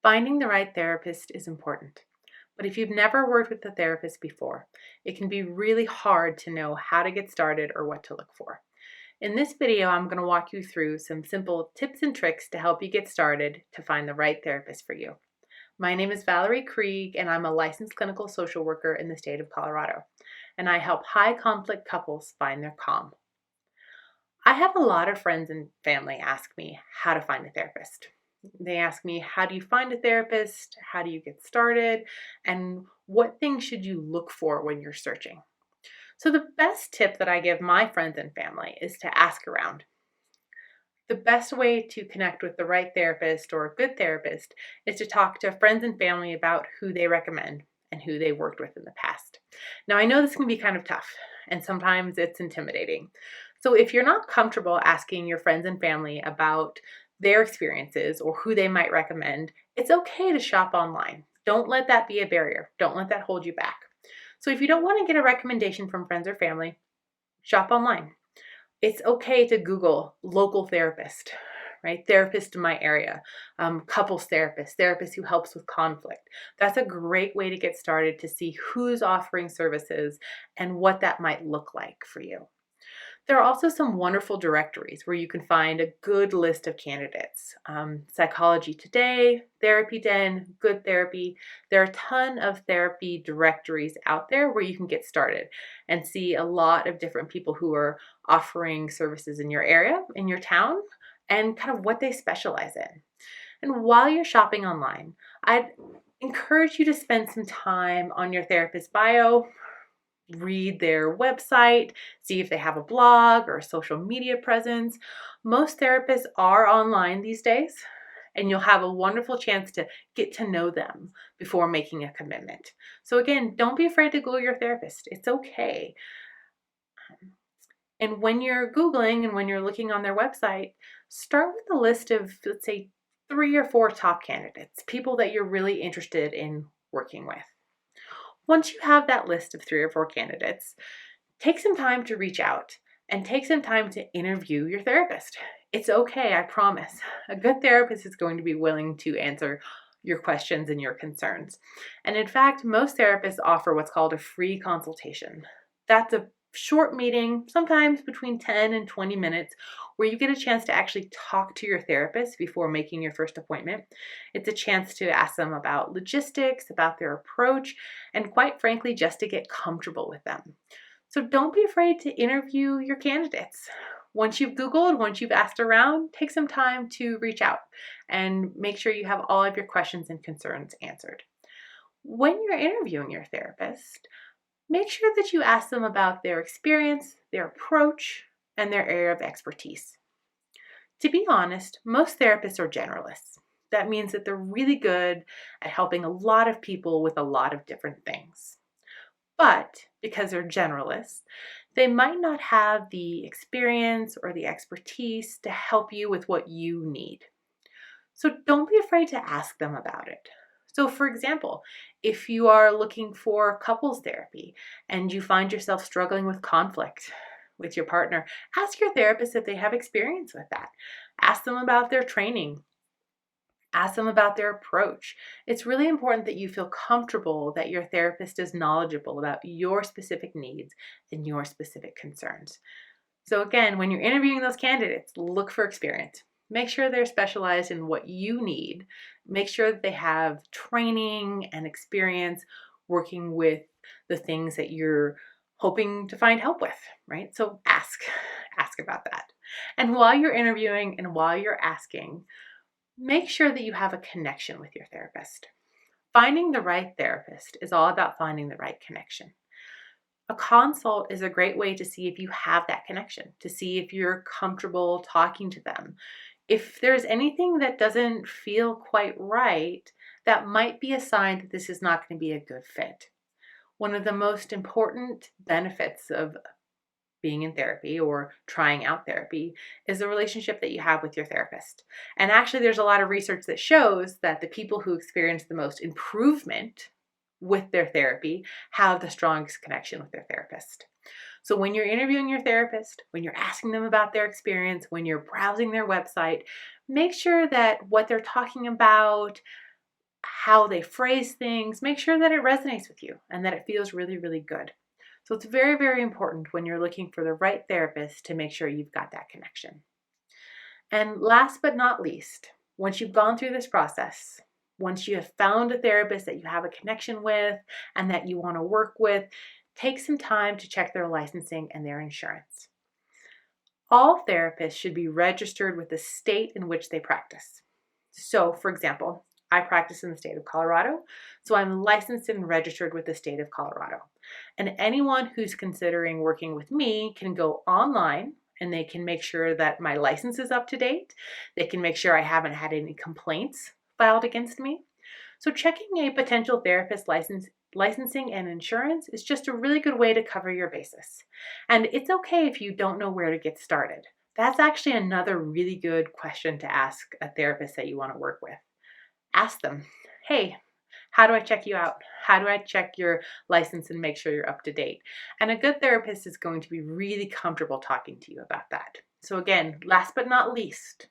Finding the right therapist is important, but if you've never worked with a therapist before, it can be really hard to know how to get started or what to look for. In this video, I'm going to walk you through some simple tips and tricks to help you get started to find the right therapist for you. My name is Valerie Krieg, and I'm a licensed clinical social worker in the state of Colorado, and I help high conflict couples find their calm. I have a lot of friends and family ask me how to find a therapist. They ask me, how do you find a therapist? How do you get started? And what things should you look for when you're searching? So the best tip that I give my friends and family is to ask around. The best way to connect with the right therapist or a good therapist is to talk to friends and family about who they recommend and who they worked with in the past. Now, I know this can be kind of tough, and sometimes it's intimidating. So if you're not comfortable asking your friends and family about their experiences or who they might recommend, it's okay to shop online. Don't let that be a barrier. Don't let that hold you back. So if you don't want to get a recommendation from friends or family, shop online. It's okay to Google local therapist, right? Therapist in my area, couples therapist who helps with conflict. That's a great way to get started to see who's offering services and what that might look like for you. There are also some wonderful directories where you can find a good list of candidates. Psychology Today, Therapy Den, Good Therapy. There are a ton of therapy directories out there where you can get started and see a lot of different people who are offering services in your area, in your town, and kind of what they specialize in. And while you're shopping online, I'd encourage you to spend some time on your therapist bio. Read their website, see if they have a blog or a social media presence. Most therapists are online these days, and you'll have a wonderful chance to get to know them before making a commitment. So again, don't be afraid to Google your therapist. It's okay. And when you're Googling and when you're looking on their website, start with a list of, let's say, 3 or 4 top candidates, people that you're really interested in working with. Once you have that list of 3 or 4 candidates, take some time to reach out and take some time to interview your therapist. It's okay, I promise. A good therapist is going to be willing to answer your questions and your concerns. And in fact, most therapists offer what's called a free consultation. That's a short meeting, sometimes between 10 and 20 minutes, where you get a chance to actually talk to your therapist before making your first appointment. It's a chance to ask them about logistics, about their approach, and quite frankly, just to get comfortable with them. So don't be afraid to interview your candidates. Once you've Googled, once you've asked around, take some time to reach out and make sure you have all of your questions and concerns answered. When you're interviewing your therapist, make sure that you ask them about their experience, their approach, and their area of expertise. To be honest, most therapists are generalists. That means that they're really good at helping a lot of people with a lot of different things. But because they're generalists, they might not have the experience or the expertise to help you with what you need. So don't be afraid to ask them about it. So for example, if you are looking for couples therapy and you find yourself struggling with conflict with your partner, ask your therapist if they have experience with that. Ask them about their training. Ask them about their approach. It's really important that you feel comfortable that your therapist is knowledgeable about your specific needs and your specific concerns. So again, when you're interviewing those candidates, look for experience. Make sure they're specialized in what you need. Make sure that they have training and experience working with the things that you're hoping to find help with, right? So ask about that. And while you're interviewing and while you're asking, make sure that you have a connection with your therapist. Finding the right therapist is all about finding the right connection. A consult is a great way to see if you have that connection, to see if you're comfortable talking to them. If there's anything that doesn't feel quite right, that might be a sign that this is not going to be a good fit. One of the most important benefits of being in therapy or trying out therapy is the relationship that you have with your therapist. And actually, there's a lot of research that shows that the people who experience the most improvement with their therapy have the strongest connection with their therapist. So when you're interviewing your therapist, when you're asking them about their experience, when you're browsing their website, make sure that what they're talking about how they phrase things. Make sure that it resonates with you and that it feels really, really good. So it's very, very important when you're looking for the right therapist to make sure you've got that connection. And last but not least, once you've gone through this process, once you have found a therapist that you have a connection with and that you want to work with, take some time to check their licensing and their insurance. All therapists should be registered with the state in which they practice. So, for example, I practice in the state of Colorado, so I'm licensed and registered with the state of Colorado. And anyone who's considering working with me can go online and they can make sure that my license is up to date. They can make sure I haven't had any complaints filed against me. So checking a potential therapist licensing and insurance is just a really good way to cover your bases. And it's okay if you don't know where to get started. That's actually another really good question to ask a therapist that you want to work with. Ask them, hey, how do I check you out? How do I check your license and make sure you're up to date? And a good therapist is going to be really comfortable talking to you about that. So again, last but not least,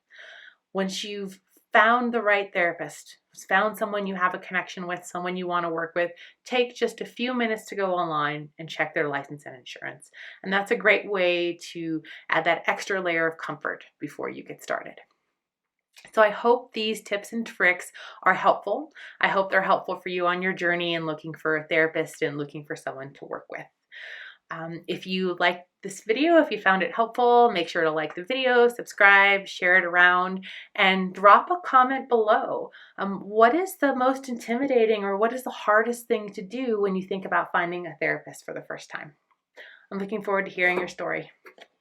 once you've found the right therapist, found someone you have a connection with, someone you want to work with, take just a few minutes to go online and check their license and insurance. And that's a great way to add that extra layer of comfort before you get started. So I hope these tips and tricks are helpful. I hope they're helpful for you on your journey and looking for a therapist and looking for someone to work with. If you liked this video, if you found it helpful, make sure to like the video, subscribe, share it around, and drop a comment below. What is the most intimidating or what is the hardest thing to do when you think about finding a therapist for the first time? I'm looking forward to hearing your story.